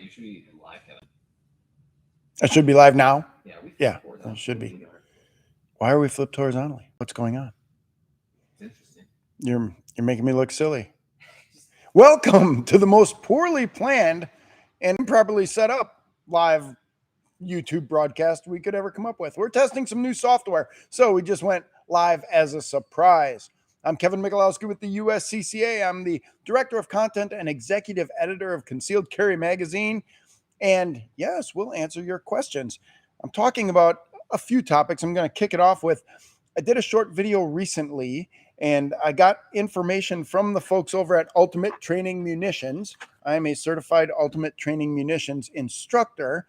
You should be live, Kevin. I should be live now? Yeah, we Yeah, flipped it should be. together. Why are we flipped horizontally? What's going on? It's interesting. You're making me look silly. Welcome to the most poorly planned and improperly set up live YouTube broadcast we could ever come up with. We're testing some new software, so we just went live as a surprise. I'm Kevin Michalowski with the USCCA. I'm the Director of Content and Executive Editor of Concealed Carry Magazine. And yes, we'll answer your questions. I'm talking about a few topics. I'm going to kick it off with, I did a short video recently and I got information from the folks over at Ultimate Training Munitions. I'm a certified Ultimate Training Munitions instructor,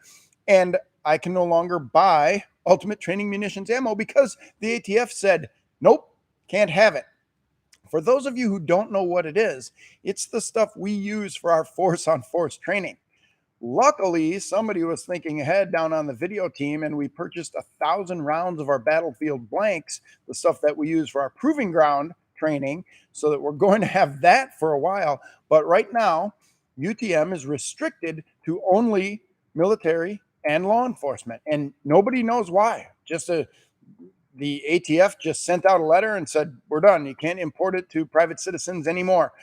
and I can no longer buy Ultimate Training Munitions ammo because the ATF said, nope, can't have it. For those of you who don't know what it is, it's the stuff we use for our force-on-force training. Luckily, somebody was thinking ahead down on the video team, and we purchased 1,000 rounds of our battlefield blanks, the stuff that we use for our proving ground training, so that we're going to have that for a while. But right now, UTM is restricted to only military and law enforcement, and nobody knows why. The ATF just sent out a letter and said, we're done. You can't import it to private citizens anymore.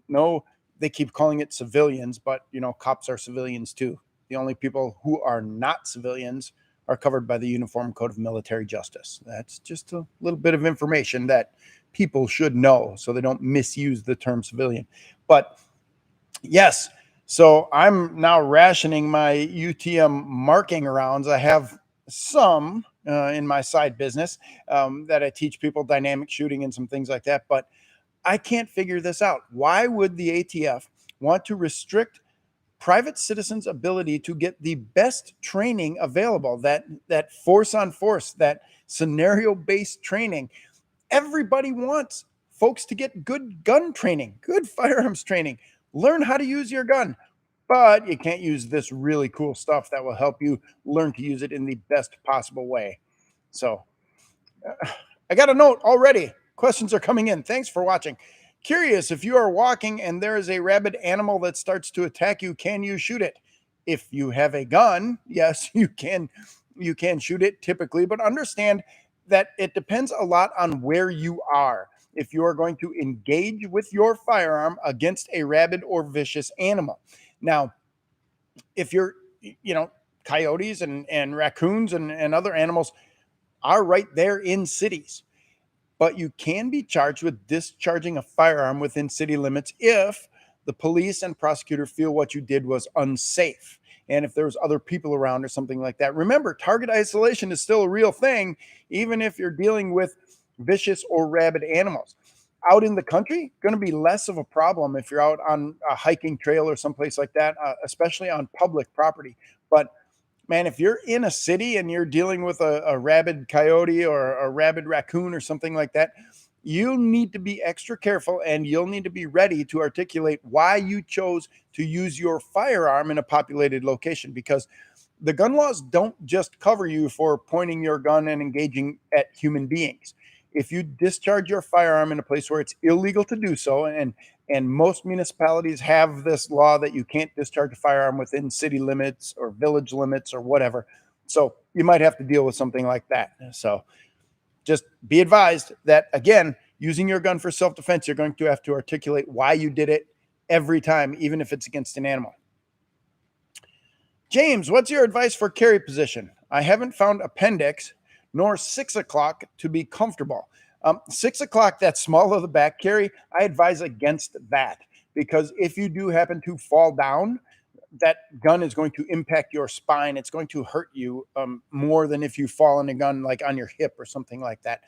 No, they keep calling it civilians, but cops are civilians too. The only people who are not civilians are covered by the Uniform Code of Military Justice. That's just a little bit of information that people should know so they don't misuse the term civilian. But yes, so I'm now rationing my UTM marking rounds. I have some in my side business that I teach people dynamic shooting and some things like that, but I can't figure this out. Why would the ATF want to restrict private citizens' ability to get the best training available, that force on force, that scenario-based training? Everybody wants folks to get good gun training, good firearms training, learn how to use your gun. But you can't use this really cool stuff that will help you learn to use it in the best possible way. So I got a note already. Questions are coming in. Thanks for watching. Curious, if you are walking and there is a rabid animal that starts to attack you, can you shoot it? If you have a gun, yes, you can shoot it typically, but understand that it depends a lot on where you are. If you are going to engage with your firearm against a rabid or vicious animal. Now, if you're, coyotes and raccoons and other animals are right there in cities, but you can be charged with discharging a firearm within city limits if the police and prosecutor feel what you did was unsafe, and if there's other people around or something like that. Remember, target isolation is still a real thing, even if you're dealing with vicious or rabid animals. Out in the country, going to be less of a problem if you're out on a hiking trail or someplace like that, especially on public property. But man, if you're in a city and you're dealing with a rabid coyote or a rabid raccoon or something like that, you'll need to be extra careful, and you'll need to be ready to articulate why you chose to use your firearm in a populated location, because the gun laws don't just cover you for pointing your gun and engaging at human beings. If you discharge your firearm in a place where it's illegal to do so, and most municipalities have this law that you can't discharge a firearm within city limits or village limits or whatever. So you might have to deal with something like that. So just be advised that, again, using your gun for self-defense, you're going to have to articulate why you did it every time, even if it's against an animal. James, what's your advice for carry position? I haven't found appendix nor 6 o'clock to be comfortable. 6 o'clock, that small of the back carry, I advise against that, because if you do happen to fall down, that gun is going to impact your spine. It's going to hurt you more than if you fall in a gun like on your hip or something like that.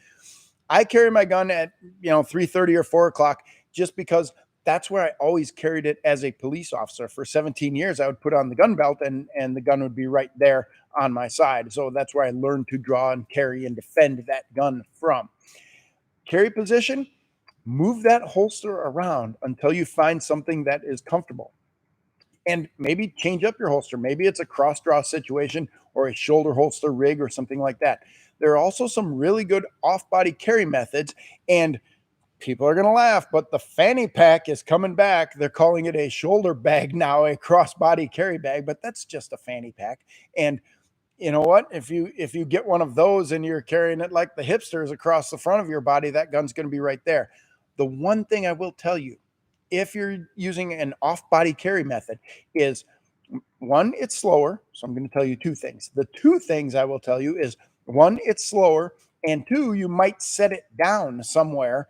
I carry my gun at 3:30 or 4 o'clock just because that's where I always carried it as a police officer. For 17 years, I would put on the gun belt and the gun would be right there on my side. So that's where I learned to draw and carry and defend that gun from. Carry position, move that holster around until you find something that is comfortable. And maybe change up your holster. Maybe it's a cross draw situation or a shoulder holster rig or something like that. There are also some really good off-body carry methods, and people are going to laugh, but the fanny pack is coming back. They're calling it a shoulder bag now, a crossbody carry bag, but that's just a fanny pack. And you know what? If you get one of those and you're carrying it like the hipsters across the front of your body, that gun's going to be right there. The one thing I will tell you, if you're using an off-body carry method, is one, it's slower. So I'm going to tell you two things. The two things I will tell you is one, it's slower, and two, you might set it down somewhere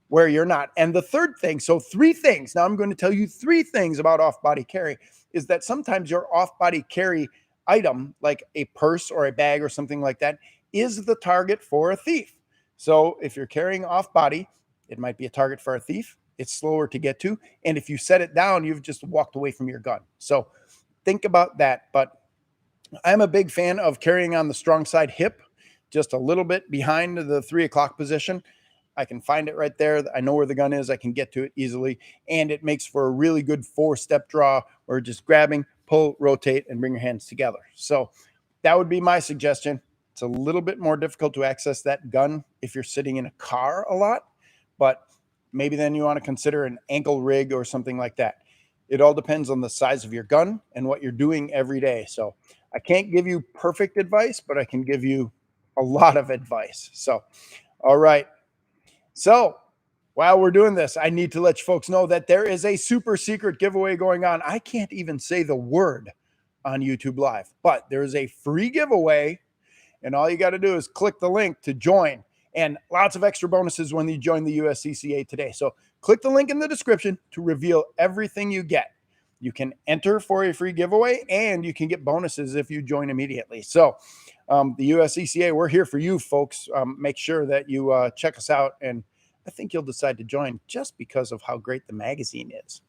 where you're not. And the third thing, so three things. Now I'm going to tell you three things about off-body carry, is that sometimes your off-body carry item, like a purse or a bag or something like that, is the target for a thief. So if you're carrying off-body, it might be a target for a thief. It's slower to get to. And if you set it down, you've just walked away from your gun. So think about that. But I'm a big fan of carrying on the strong side hip, just a little bit behind the 3 o'clock position. I can find it right there. I know where the gun is. I can get to it easily. And it makes for a really good 4-step draw where just grabbing, pull, rotate, and bring your hands together. So that would be my suggestion. It's a little bit more difficult to access that gun if you're sitting in a car a lot, but maybe then you want to consider an ankle rig or something like that. It all depends on the size of your gun and what you're doing every day. So I can't give you perfect advice, but I can give you a lot of advice. So, all right. So while we're doing this, I need to let you folks know that there is a super secret giveaway going on. I can't even say the word on YouTube Live, but there is a free giveaway, and all you got to do is click the link to join, and lots of extra bonuses when you join the USCCA today. So click the link in the description to reveal everything you get. You can enter for a free giveaway, and you can get bonuses if you join immediately. So the USCCA, we're here for you folks. Make sure that you check us out, and I think you'll decide to join just because of how great the magazine is.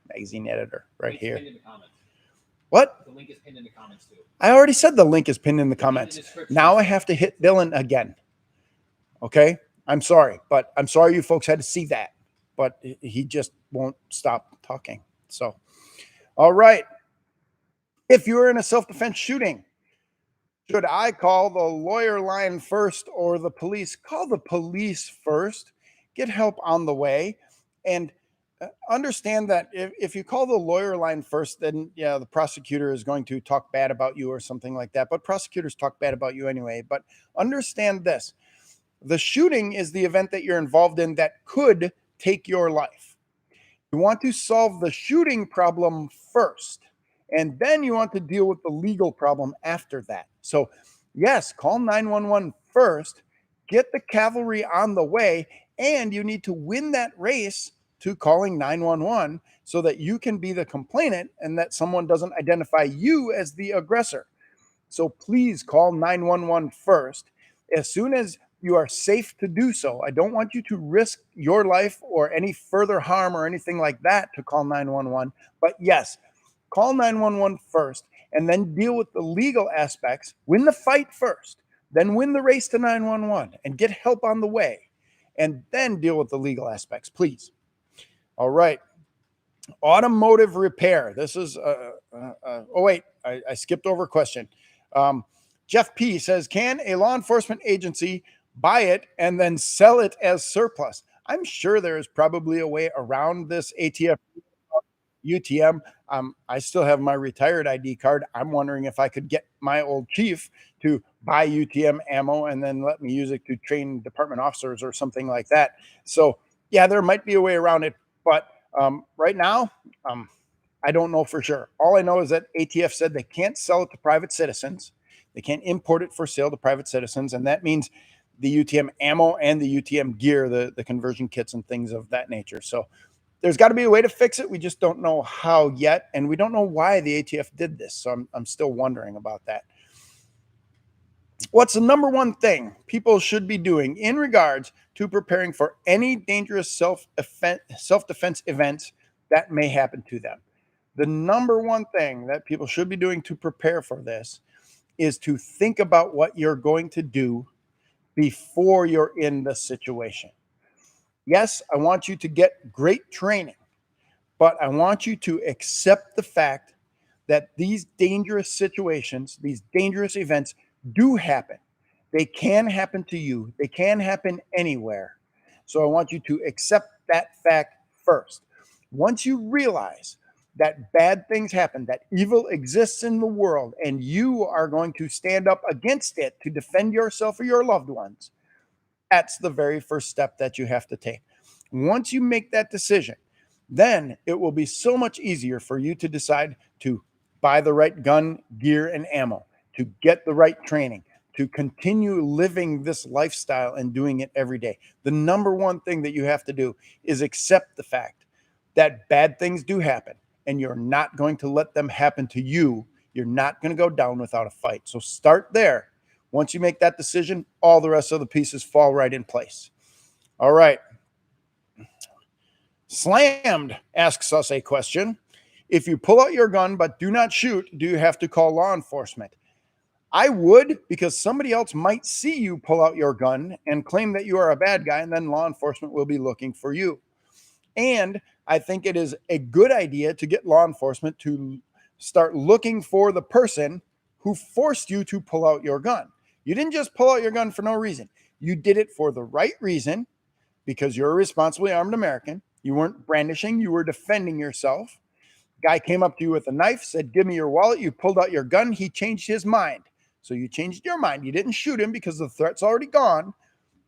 Magazine editor right here. Pinned in the comments. What? The link is pinned in the comments too. I already said the link is pinned in the comments. Now I have to hit Dylan again. Okay? I'm sorry, but I'm sorry you folks had to see that. But he just won't stop talking. So, all right. If you're in a self-defense shooting, should I call the lawyer line first or the police? Call the police first. Get help on the way. And understand that if you call the lawyer line first, then yeah, the prosecutor is going to talk bad about you or something like that. But prosecutors talk bad about you anyway. But understand this. The shooting is the event that you're involved in that could take your life. You want to solve the shooting problem first, and then you want to deal with the legal problem after that. So yes, call 911 first, get the cavalry on the way, and you need to win that race to calling 911 so that you can be the complainant and that someone doesn't identify you as the aggressor. So please call 911 first. As soon as you are safe to do so, I don't want you to risk your life or any further harm or anything like that to call 911. But yes, call 911 first and then deal with the legal aspects. Win the fight first, then win the race to 911 and get help on the way, and then deal with the legal aspects, please. All right. Automotive repair. This is, oh, wait, I skipped over a question. Jeff P says, can a law enforcement agency buy it and then sell it as surplus? I'm sure there is probably a way around this ATF UTM. I still have my retired ID card. I'm wondering if I could get my old chief to buy UTM ammo and then let me use it to train department officers or something like that. So yeah, there might be a way around it, but right now, I don't know for sure. All I know is that ATF said they can't sell it to private citizens. They can't import it for sale to private citizens. And that means the UTM ammo and the UTM gear, the conversion kits and things of that nature. So there's got to be a way to fix it. We just don't know how yet. And we don't know why the ATF did this. So I'm still wondering about that. What's the number one thing people should be doing in regards to preparing for any dangerous self-defense events that may happen to them? The number one thing that people should be doing to prepare for this is to think about what you're going to do before you're in the situation. Yes, I want you to get great training, but I want you to accept the fact that these dangerous situations, these dangerous events do happen. They can happen to you. They can happen anywhere. So I want you to accept that fact first. Once you realize that bad things happen, that evil exists in the world, and you are going to stand up against it to defend yourself or your loved ones, that's the very first step that you have to take. Once you make that decision, then it will be so much easier for you to decide to buy the right gun, gear, and ammo, to get the right training, to continue living this lifestyle and doing it every day. The number one thing that you have to do is accept the fact that bad things do happen, and you're not going to let them happen to you. You're not going to go down without a fight. So start there. Once you make that decision, all the rest of the pieces fall right in place. All right. Slammed asks us a question. If you pull out your gun but do not shoot, do you have to call law enforcement? I would, because somebody else might see you pull out your gun and claim that you are a bad guy, and then law enforcement will be looking for you. And I think it is a good idea to get law enforcement to start looking for the person who forced you to pull out your gun. You didn't just pull out your gun for no reason. You did it for the right reason, because you're a responsibly armed American. You weren't brandishing, you were defending yourself. Guy came up to you with a knife, said, "Give me your wallet." You pulled out your gun. He changed his mind. So you changed your mind. You didn't shoot him because the threat's already gone.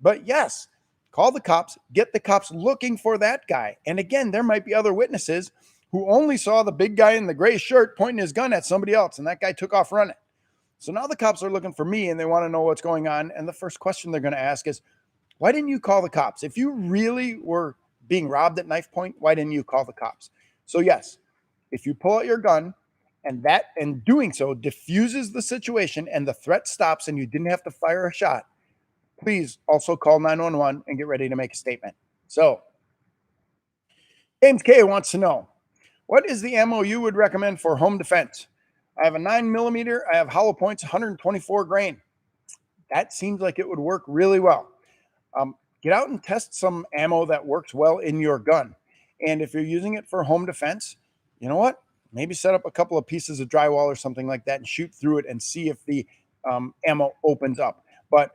But yes, call the cops, get the cops looking for that guy. And again, there might be other witnesses who only saw the big guy in the gray shirt pointing his gun at somebody else, and that guy took off running. So now the cops are looking for me, and they want to know what's going on. And the first question they're going to ask is, why didn't you call the cops? If you really were being robbed at knife point, why didn't you call the cops? So yes, if you pull out your gun and doing so diffuses the situation and the threat stops and you didn't have to fire a shot, please also call 911 and get ready to make a statement. So James K wants to know, what is the ammo you would recommend for home defense? I have a 9mm. I have hollow points, 124 grain. That seems like it would work really well. Get out and test some ammo that works well in your gun. And if you're using it for home defense, you know what? Maybe set up a couple of pieces of drywall or something like that and shoot through it and see if the ammo opens up. But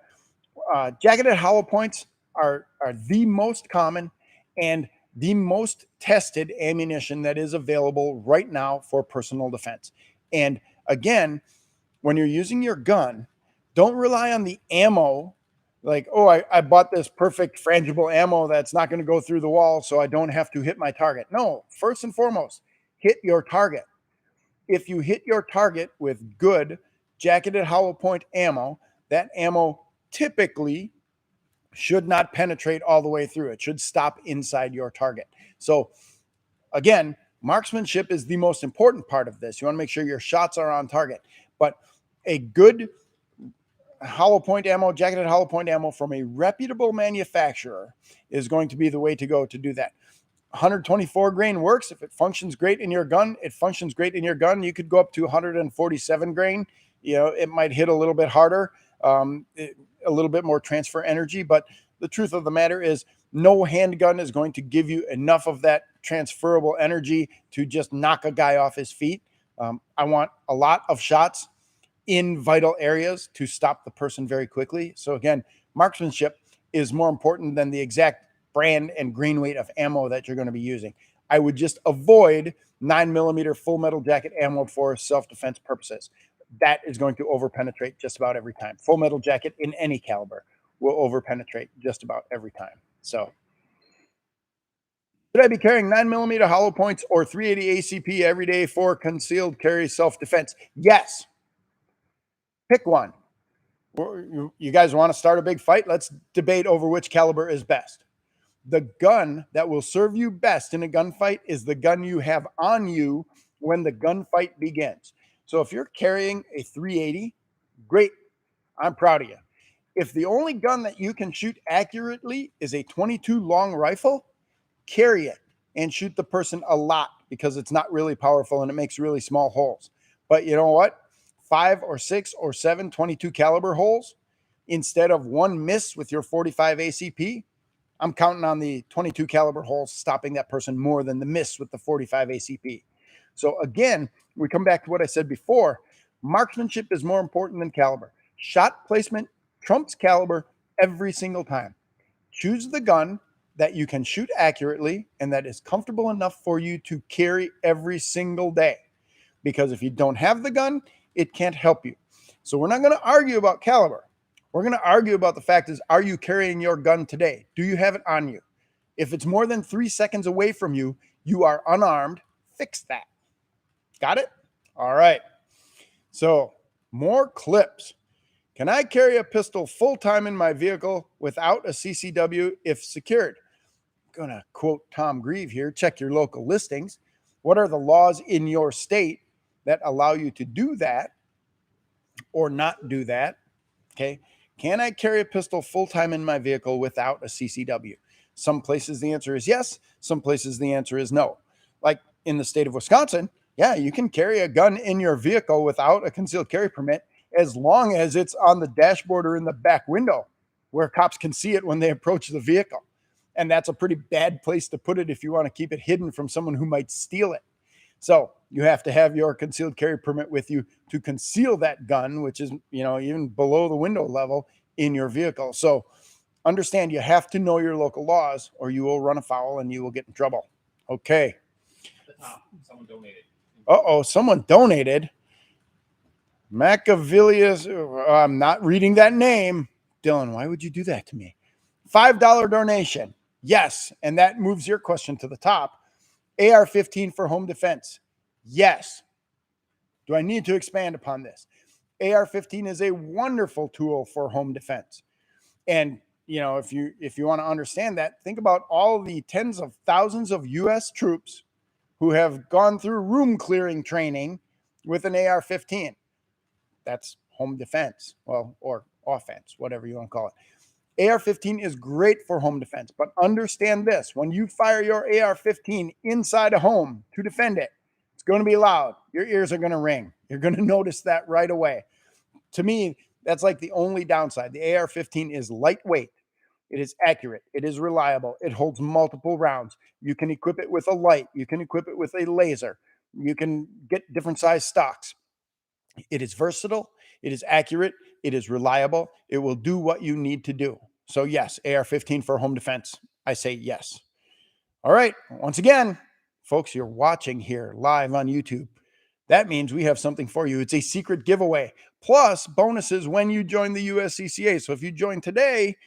jacketed hollow points are the most common and the most tested ammunition that is available right now for personal defense. And again, when you're using your gun, don't rely on the ammo. Like, oh, I bought this perfect frangible ammo that's not going to go through the wall, so I don't have to hit my target. No, first and foremost, hit your target. If you hit your target with good jacketed hollow point ammo, that ammo typically should not penetrate all the way through. It should stop inside your target. So again, marksmanship is the most important part of this. You want to make sure your shots are on target. But a good hollow point ammo, jacketed hollow point ammo from a reputable manufacturer is going to be the way to go to do that. 124 grain works. If it functions great in your gun, it functions great in your gun. You could go up to 147 grain. You know, it might hit a little bit harder, a little bit more transfer energy. But the truth of the matter is, no handgun is going to give you enough of that transferable energy to just knock a guy off his feet. I want a lot of shots in vital areas to stop the person very quickly. So again, marksmanship is more important than the exact brand and grain weight of ammo that you're going to be using. I would just avoid 9mm full metal jacket ammo for self-defense purposes. That is going to overpenetrate just about every time. Full metal jacket in any caliber will overpenetrate just about every time. So should I be carrying 9mm hollow points or 380 ACP every day for concealed carry self-defense? Yes. Pick one. You guys want to start a big fight? Let's debate over which caliber is best. The gun that will serve you best in a gunfight is the gun you have on you when the gunfight begins. So if you're carrying a 380, great. I'm proud of you. If the only gun that you can shoot accurately is a 22 long rifle, carry it and shoot the person a lot because it's not really powerful and it makes really small holes. But you know what? 5 or 6 or 7 22 caliber holes instead of one miss with your 45 ACP. I'm counting on the 22 caliber holes stopping that person more than the miss with the 45 ACP. So again, we come back to what I said before. Marksmanship is more important than caliber. Shot placement trumps caliber every single time. Choose the gun that you can shoot accurately and that is comfortable enough for you to carry every single day. Because if you don't have the gun, it can't help you. So we're not going to argue about caliber. We're going to argue about the fact is, are you carrying your gun today? Do you have it on you? If it's more than 3 seconds away from you, you are unarmed. Fix that. Got it? All right. So more clips. Can I carry a pistol full-time in my vehicle without a CCW if secured? I'm going to quote Tom Grieve here. Check your local listings. What are the laws in your state that allow you to do that or not do that? Okay. Can I carry a pistol full-time in my vehicle without a CCW? Some places the answer is yes. Some places the answer is no. Like in the state of Wisconsin, yeah, you can carry a gun in your vehicle without a concealed carry permit as long as it's on the dashboard or in the back window where cops can see it when they approach the vehicle. And that's a pretty bad place to put it if you want to keep it hidden from someone who might steal it. So you have to have your concealed carry permit with you to conceal that gun, which is, even below the window level in your vehicle. So understand you have to know your local laws or you will run afoul and you will get in trouble. Okay. At the top, someone donated. Someone donated. Machiavellius. I'm not reading that name. Dylan, why would you do that to me? $5 donation. Yes. And that moves your question to the top. AR-15 for home defense. Yes. Do I need to expand upon this? AR-15 is a wonderful tool for home defense. And, if you want to understand that, think about all the tens of thousands of U.S. troops who have gone through room clearing training with an AR-15. That's home defense, or offense, whatever you want to call it. AR-15 is great for home defense, but understand this. When you fire your AR-15 inside a home to defend it, it's going to be loud. Your ears are going to ring. You're going to notice that right away. To me, that's like the only downside. The AR-15 is lightweight. It is accurate. It is reliable. It holds multiple rounds. You can equip it with a light. You can equip it with a laser. You can get different size stocks. It is versatile. It is accurate. It is reliable. It will do what you need to do. So yes, AR-15 for home defense. I say yes. All right. Once again, folks, you're watching here live on YouTube. That means we have something for you. It's a secret giveaway, plus bonuses when you join the USCCA. So if you join today,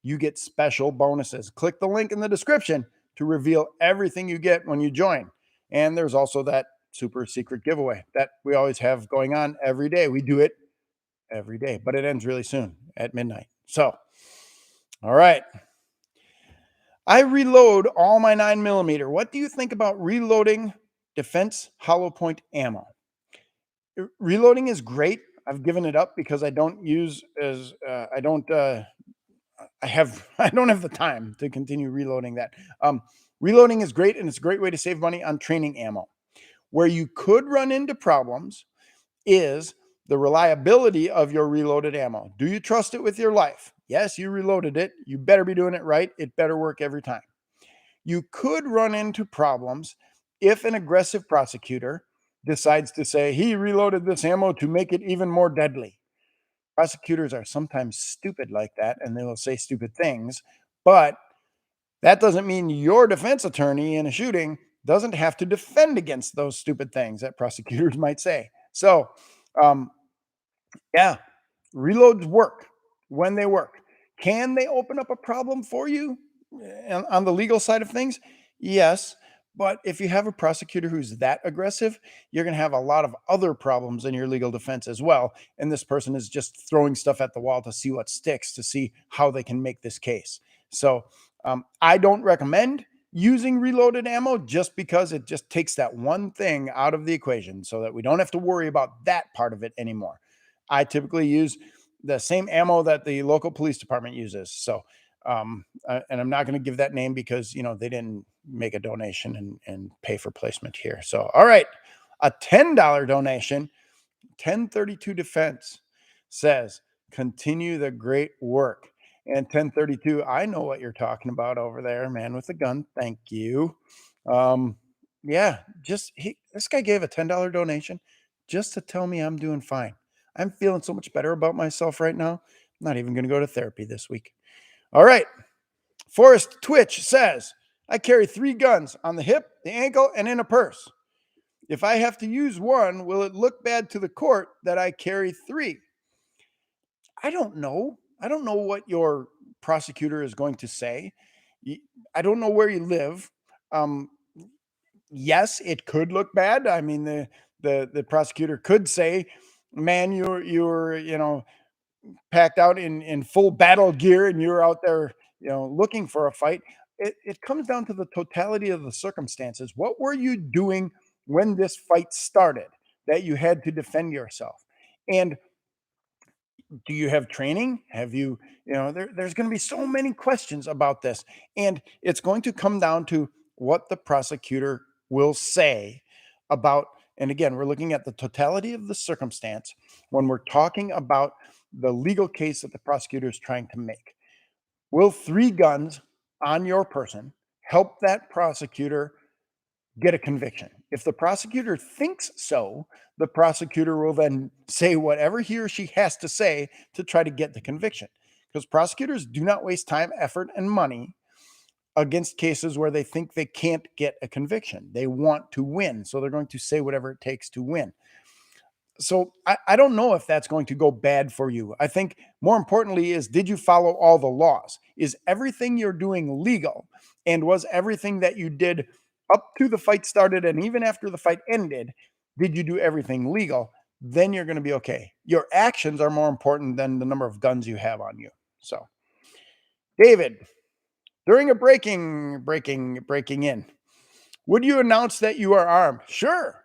you get special bonuses. Click the link in the description to reveal everything you get when you join. And there's also that super secret giveaway that we always have going on every day. We do it every day, but it ends really soon at midnight. So, all right. I reload all my 9mm. What do you think about reloading defense hollow point ammo? Reloading is great. I've given it up because I don't use as I don't have the time to continue reloading that. Reloading is great, and it's a great way to save money on training ammo. Where you could run into problems is the reliability of your reloaded ammo. Do you trust it with your life? Yes, you reloaded it. You better be doing it right. It better work every time. You could run into problems if an aggressive prosecutor decides to say he reloaded this ammo to make it even more deadly. Prosecutors are sometimes stupid like that, and they will say stupid things, but that doesn't mean your defense attorney in a shooting doesn't have to defend against those stupid things that prosecutors might say. So, yeah, reloads work when they work. Can they open up a problem for you on the legal side of things? Yes. But if you have a prosecutor who's that aggressive, you're going to have a lot of other problems in your legal defense as well. And this person is just throwing stuff at the wall to see what sticks, to see how they can make this case. So I don't recommend using reloaded ammo just because it just takes that one thing out of the equation so that we don't have to worry about that part of it anymore. I typically use the same ammo that the local police department uses. So, and I'm not going to give that name because, they didn't make a donation and pay for placement here. So, all right, a $10 donation, 1032 Defense says, continue the great work. And 1032, I know what you're talking about over there, man with a gun. Thank you. Yeah, this guy gave a $10 donation just to tell me I'm doing fine. I'm feeling so much better about myself right now. I'm not even going to go to therapy this week. All right. Forrest Twitch says, I carry 3 guns on the hip, the ankle, and in a purse. If I have to use one, will it look bad to the court that I carry 3? I don't know. I don't know what your prosecutor is going to say. I don't know where you live. Um, yes, it could look bad. I mean, the prosecutor could say, "Man, you're packed out in full battle gear, and you're out there looking for a fight." It comes down to the totality of the circumstances. What were you doing when this fight started that you had to defend yourself? And do you have training? Have there's going to be so many questions about this. And it's going to come down to what the prosecutor will say about, and again, we're looking at the totality of the circumstance when we're talking about the legal case that the prosecutor is trying to make. Will 3 guns on your person help that prosecutor get a conviction? If the prosecutor thinks so, the prosecutor will then say whatever he or she has to say to try to get the conviction. Because prosecutors do not waste time, effort, and money against cases where they think they can't get a conviction. They want to win, so they're going to say whatever it takes to win. So I don't know if that's going to go bad for you. I think more importantly is, did you follow all the laws? Is everything you're doing legal? And was everything that you did up to the fight started and even after the fight ended, did you do everything legal? Then you're going to be okay. Your actions are more important than the number of guns you have on you. So, David, during a breaking in, would you announce that you are armed? Sure.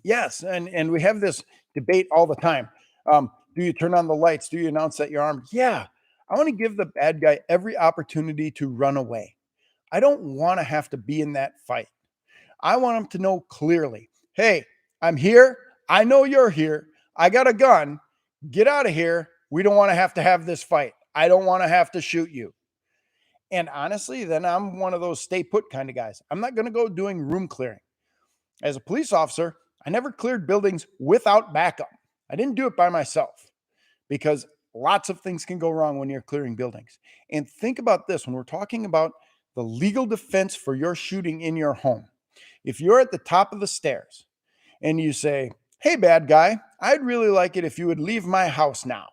Yes, and we have this debate all the time. Do you turn on the lights? Do you announce that you're armed? Yeah. I want to give the bad guy every opportunity to run away. I don't want to have to be in that fight. I want him to know clearly, hey, I'm here. I know you're here. I got a gun. Get out of here. We don't want to have this fight. I don't want to have to shoot you. And honestly, then I'm one of those stay put kind of guys. I'm not going to go doing room clearing. As a police officer, I never cleared buildings without backup. I didn't do it by myself because lots of things can go wrong when you're clearing buildings. And think about this when we're talking about the legal defense for your shooting in your home. If you're at the top of the stairs and you say, hey, bad guy, I'd really like it if you would leave my house now,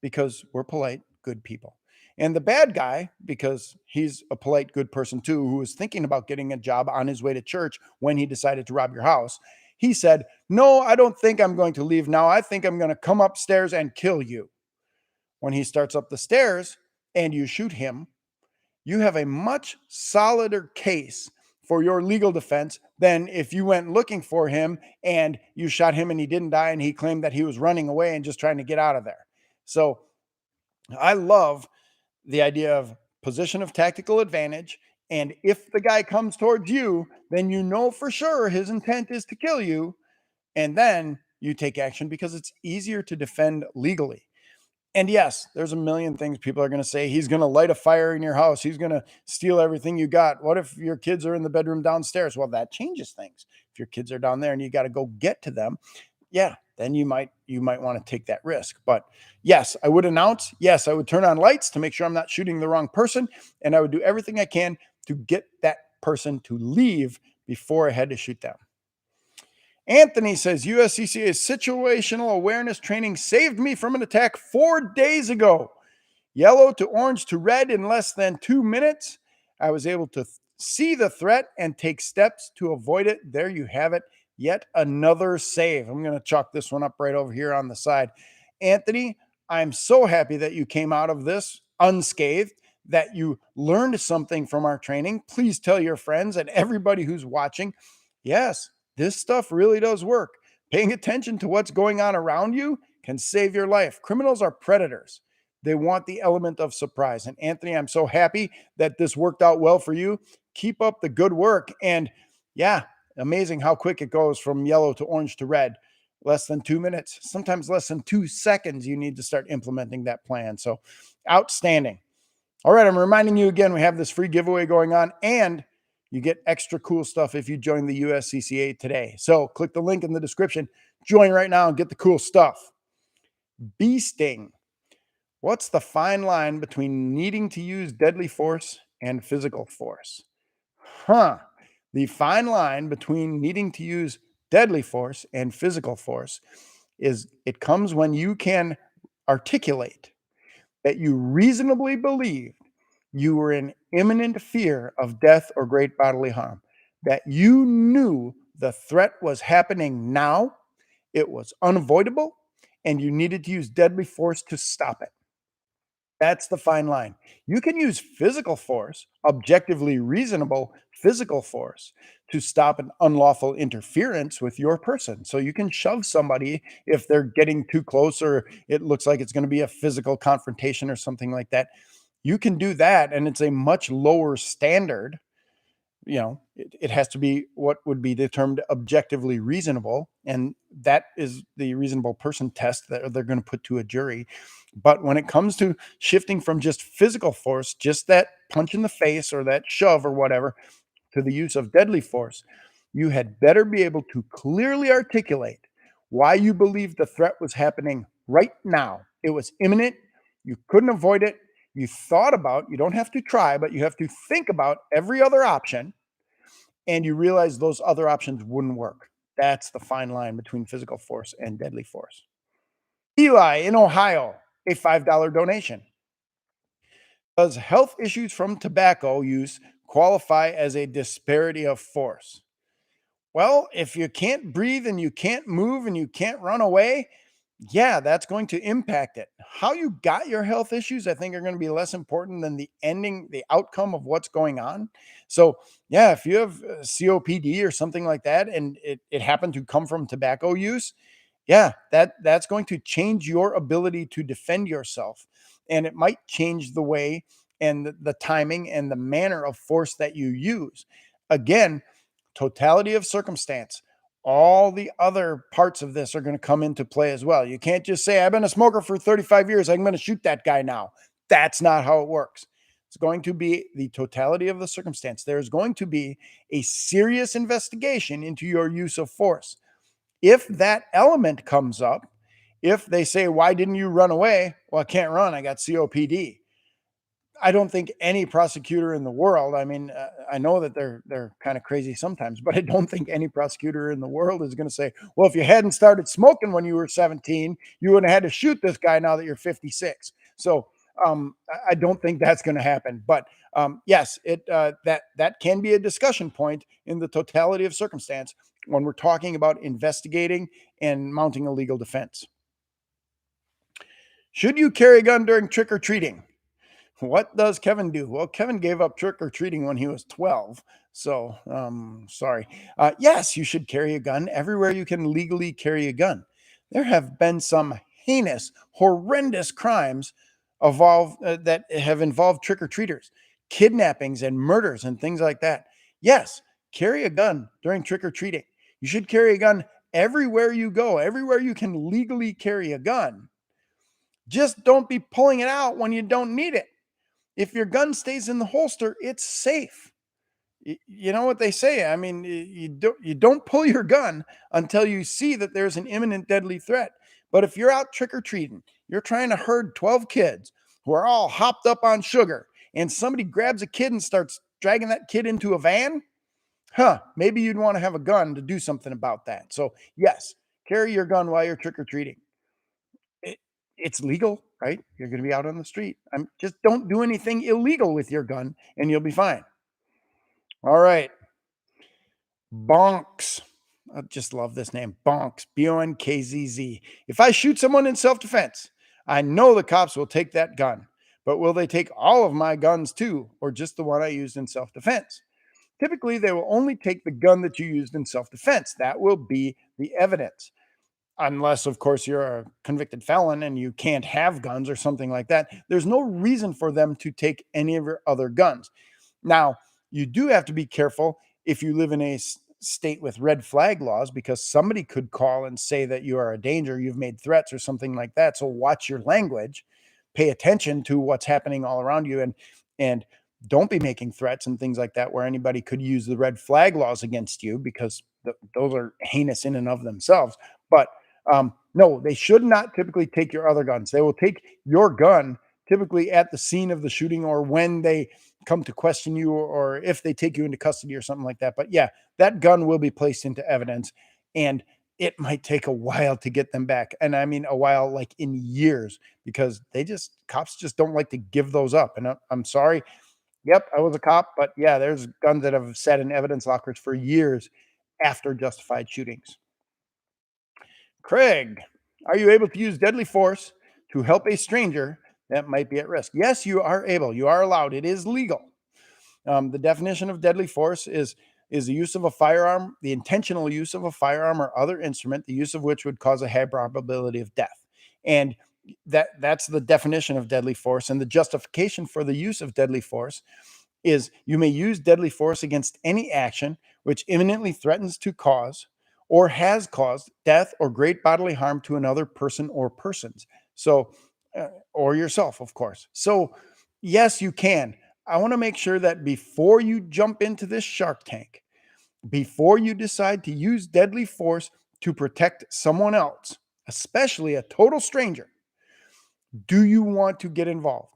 because we're polite, good people. And the bad guy, because he's a polite, good person too, who was thinking about getting a job on his way to church when he decided to rob your house, he said, no, I don't think I'm going to leave now. I think I'm going to come upstairs and kill you. When he starts up the stairs and you shoot him, you have a much solider case for your legal defense than if you went looking for him and you shot him and he didn't die and he claimed that he was running away and just trying to get out of there. So I love the idea of position of tactical advantage. And if the guy comes towards you, then you know for sure his intent is to kill you. And then you take action because it's easier to defend legally. And yes, there's a million things people are going to say. He's going to light a fire in your house. He's going to steal everything you got. What if your kids are in the bedroom downstairs? Well, that changes things. If your kids are down there and you got to go get to them, yeah, then you might want to take that risk. But yes, I would announce, yes, I would turn on lights to make sure I'm not shooting the wrong person. And I would do everything I can to get that person to leave before I had to shoot them. Anthony says, USCCA situational awareness training saved me from an attack 4 days ago. Yellow to orange to red in less than 2 minutes. I was able to see the threat and take steps to avoid it. There you have it. Yet another save. I'm going to chalk this one up right over here on the side. Anthony, I'm so happy that you came out of this unscathed, that you learned something from our training. Please tell your friends and everybody who's watching, yes, this stuff really does work. Paying attention to what's going on around you can save your life. Criminals are predators. They want the element of surprise. And Anthony, I'm so happy that this worked out well for you. Keep up the good work. And yeah, amazing how quick it goes from yellow to orange to red. Less than 2 minutes, sometimes less than 2 seconds, you need to start implementing that plan. So outstanding. All right, I'm reminding you again, we have this free giveaway going on, and you get extra cool stuff if you join the USCCA today. So click the link in the description. Join right now and get the cool stuff. Bee sting. What's the fine line between needing to use deadly force and physical force? Huh. The fine line between needing to use deadly force and physical force is it comes when you can articulate that you reasonably believed you were in imminent fear of death or great bodily harm, that you knew the threat was happening now, it was unavoidable, and you needed to use deadly force to stop it. That's the fine line. You can use physical force, objectively reasonable physical force, to stop an unlawful interference with your person. So you can shove somebody if they're getting too close or it looks like it's going to be a physical confrontation or something like that. You can do that, and it's a much lower standard. It has to be what would be determined objectively reasonable, and that is the reasonable person test that they're going to put to a jury. But when it comes to shifting from just physical force, just that punch in the face or that shove or whatever, to the use of deadly force, you had better be able to clearly articulate why you believe the threat was happening right now. It was imminent. You couldn't avoid it. You don't have to try, but you have to think about every other option, and you realize those other options wouldn't work. That's the fine line between physical force and deadly force. Eli in Ohio, a $5 donation. Does health issues from tobacco use qualify as a disparity of force? Well, if you can't breathe and you can't move and you can't run away, yeah, that's going to impact it. How you got your health issues, I think, are going to be less important than the outcome of what's going on. So, yeah, if you have COPD or something like that, and it happened to come from tobacco use, yeah, that's going to change your ability to defend yourself, and it might change the way and the timing and the manner of force that you use. Again, totality of circumstance. All the other parts of this are going to come into play as well. You can't just say, I've been a smoker for 35 years. I'm going to shoot that guy now. That's not how it works. It's going to be the totality of the circumstance. There's going to be a serious investigation into your use of force. If that element comes up, if they say, why didn't you run away? Well, I can't run. I got COPD. I don't think any prosecutor in the world, I mean, I know that they're kind of crazy sometimes, but I don't think any prosecutor in the world is going to say, well, if you hadn't started smoking when you were 17, you wouldn't have had to shoot this guy now that you're 56. So I don't think that's going to happen. But yes, that can be a discussion point in the totality of circumstance when we're talking about investigating and mounting a legal defense. Should you carry a gun during trick or treating? What does Kevin do? Well, Kevin gave up trick or treating when he was 12. So, sorry. Yes, you should carry a gun everywhere you can legally carry a gun. There have been some heinous, horrendous crimes that have involved trick or treaters, kidnappings and murders and things like that. Yes, carry a gun during trick or treating. You should carry a gun everywhere you go, everywhere you can legally carry a gun. Just don't be pulling it out when you don't need it. If your gun stays in the holster, it's safe. You know what they say? I mean, you don't pull your gun until you see that there's an imminent deadly threat. But if you're out trick or treating, you're trying to herd 12 kids who are all hopped up on sugar, and somebody grabs a kid and starts dragging that kid into a van, maybe you'd want to have a gun to do something about that. So, yes, carry your gun while you're trick or treating. It's legal, right? You're going to be out on the street. Just don't do anything illegal with your gun and you'll be fine. All right. Bonks. I just love this name. Bonks. Bonkzz. If I shoot someone in self-defense, I know the cops will take that gun, but will they take all of my guns too, or just the one I used in self-defense? Typically, they will only take the gun that you used in self-defense. That will be the evidence. Unless, of course, you're a convicted felon and you can't have guns or something like that. There's no reason for them to take any of your other guns. Now, you do have to be careful if you live in a state with red flag laws, because somebody could call and say that you are a danger, you've made threats or something like that. So watch your language, pay attention to what's happening all around you, and don't be making threats and things like that where anybody could use the red flag laws against you, because those are heinous in and of themselves. But No, they should not typically take your other guns. They will take your gun typically at the scene of the shooting or when they come to question you or if they take you into custody or something like that. But yeah, that gun will be placed into evidence and it might take a while to get them back. And I mean, a while like in years because cops just don't like to give those up. And I'm sorry. Yep, I was a cop, but yeah, there's guns that have sat in evidence lockers for years after justified shootings. Craig, are you able to use deadly force to help a stranger that might be at risk? Yes, you are able. You are allowed. It is legal. The definition of deadly force is the use of a firearm, the intentional use of a firearm or other instrument, the use of which would cause a high probability of death. And that's the definition of deadly force. And the justification for the use of deadly force is you may use deadly force against any action which imminently threatens to cause or has caused death or great bodily harm to another person or persons. So, or yourself, of course. So, yes, you can. I want to make sure that before you jump into this Shark Tank, before you decide to use deadly force to protect someone else, especially a total stranger, do you want to get involved?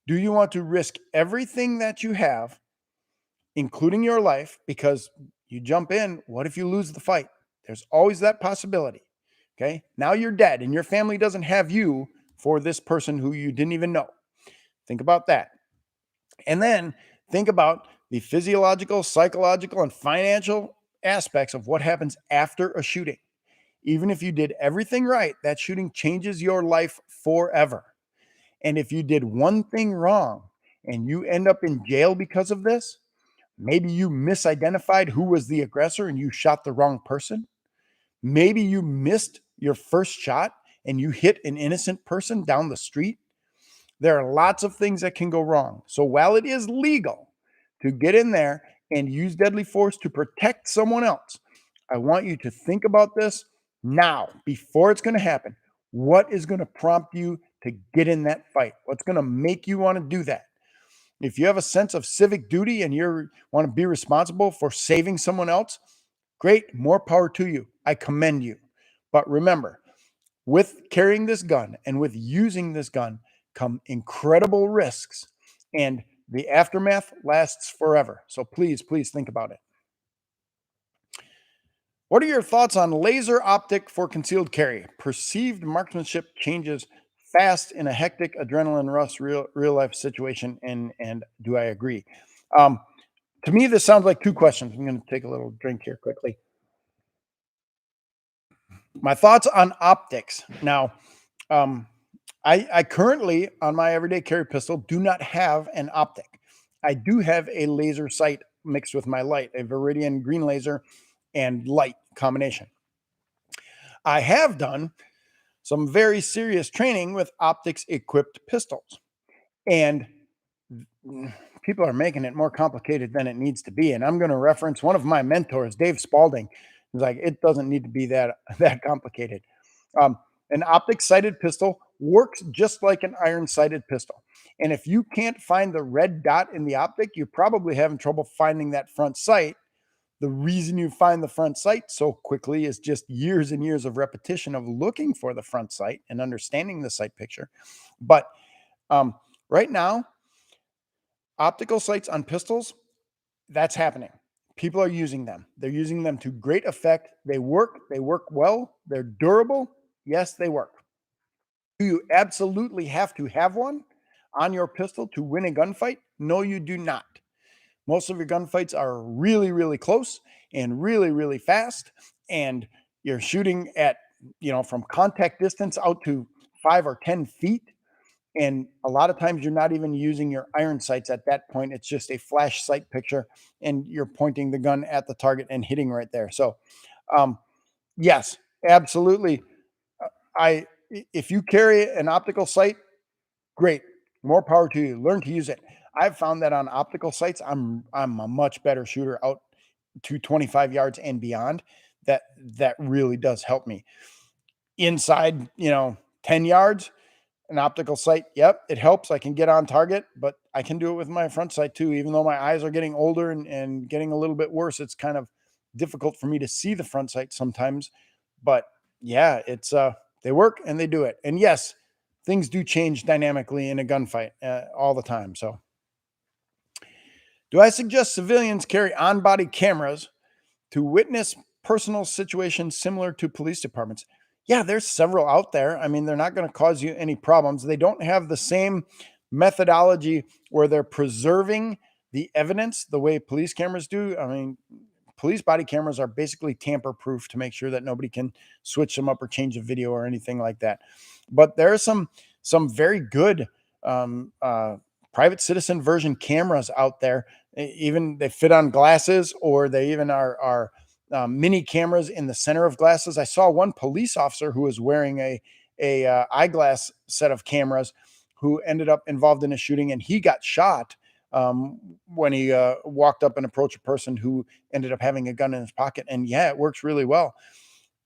Do you want to risk everything that you have, including your life, because you jump in? What if you lose the fight? There's always that possibility. Okay. Now you're dead and your family doesn't have you for this person who you didn't even know. Think about that. And then think about the physiological, psychological, and financial aspects of what happens after a shooting. Even if you did everything right, that shooting changes your life forever. And if you did one thing wrong and you end up in jail because of this, maybe you misidentified who was the aggressor and you shot the wrong person. Maybe you missed your first shot and you hit an innocent person down the street. There are lots of things that can go wrong. So while it is legal to get in there and use deadly force to protect someone else, I want you to think about this now before it's going to happen. What is going to prompt you to get in that fight? What's going to make you want to do that? If you have a sense of civic duty and you want to be responsible for saving someone else, great, more power to you. I commend you. But remember, with carrying this gun and with using this gun come incredible risks, and the aftermath lasts forever. So please, please think about it. What are your thoughts on laser optic for concealed carry? Perceived marksmanship changes fast in a hectic adrenaline rush real life situation, and do I agree? Um, to me, this sounds like two questions. I'm going to take a little drink here quickly. My thoughts on optics. Now, I currently on my everyday carry pistol do not have an optic. I do have a laser sight mixed with my light, a Viridian green laser and light combination. I have done some very serious training with optics equipped pistols, and people are making it more complicated than it needs to be. And I'm going to reference one of my mentors, Dave Spalding. He's like, it doesn't need to be that complicated. Um, an optic sighted pistol works just like an iron sighted pistol. And if you can't find the red dot in the optic, you're probably having trouble finding that front sight. The reason you find the front sight so quickly is just years and years of repetition of looking for the front sight and understanding the sight picture. But right now, optical sights on pistols, that's happening. People are using them. They're using them to great effect. They work well. They're durable. Yes, they work. Do you absolutely have to have one on your pistol to win a gunfight? No, you do not. Most of your gunfights are really, really close and really, really fast. And you're shooting at, from contact distance out to 5 or 10 feet. And a lot of times you're not even using your iron sights at that point. It's just a flash sight picture and you're pointing the gun at the target and hitting right there. So, yes, absolutely. I If you carry an optical sight, great, more power to you. Learn to use it. I've found that on optical sights, I'm a much better shooter out to 25 yards and beyond. That really does help me. Inside, 10 yards, an optical sight, yep, it helps. I can get on target, but I can do it with my front sight too. Even though my eyes are getting older and getting a little bit worse, it's kind of difficult for me to see the front sight sometimes. But yeah, it's They work and they do it. And yes, things do change dynamically in a gunfight all the time. So, do I suggest civilians carry on-body cameras to witness personal situations similar to police departments? Yeah, there's several out there. I mean, they're not going to cause you any problems. They don't have the same methodology where they're preserving the evidence the way police cameras do. I mean, police body cameras are basically tamper proof to make sure that nobody can switch them up or change a video or anything like that. But there are some very good private citizen version cameras out there. Even they fit on glasses, or they even are mini cameras in the center of glasses. I saw one police officer who was wearing a eyeglass set of cameras who ended up involved in a shooting, and he got shot when he walked up and approached a person who ended up having a gun in his pocket. And yeah, it works really well.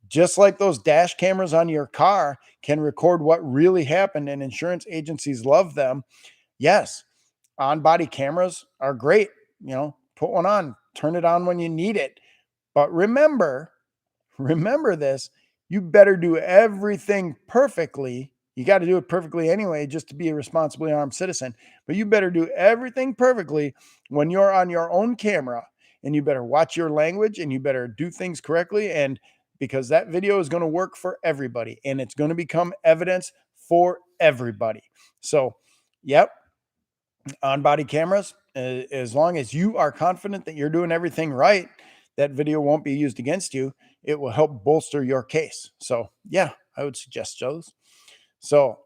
Just like those dash cameras on your car can record what really happened, and insurance agencies love them. Yes, on-body cameras are great. Put one on, turn it on when you need it. But remember this, you better do everything perfectly. You got to do it perfectly anyway, just to be a responsibly armed citizen. But you better do everything perfectly when you're on your own camera, and you better watch your language, and you better do things correctly. And because that video is going to work for everybody, and it's going to become evidence for everybody. So, yep, on-body cameras, as long as you are confident that you're doing everything right, that video won't be used against you. It will help bolster your case. So, yeah, I would suggest those. So,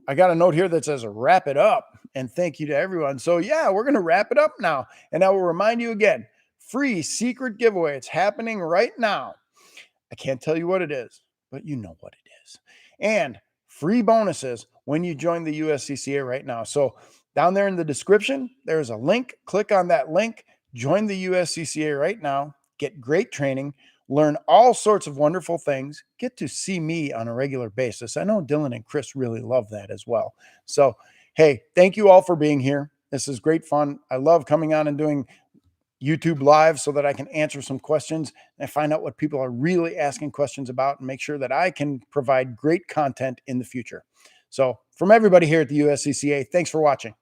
I got a note here that says wrap it up, and thank you to everyone. So, yeah, we're going to wrap it up now. And I will remind you again, free secret giveaway. It's happening right now. I can't tell you what it is, but you know what it is. And free bonuses when you join the USCCA right now. So, down there in the description, there's a link. Click on that link. Join the USCCA right now. Get great training. Learn all sorts of wonderful things. Get to see me on a regular basis. I know Dylan and Chris really love that as well. So, hey, thank you all for being here. This is great fun. I love coming on and doing YouTube live so that I can answer some questions and find out what people are really asking questions about, and make sure that I can provide great content in the future. So, from everybody here at the USCCA, thanks for watching.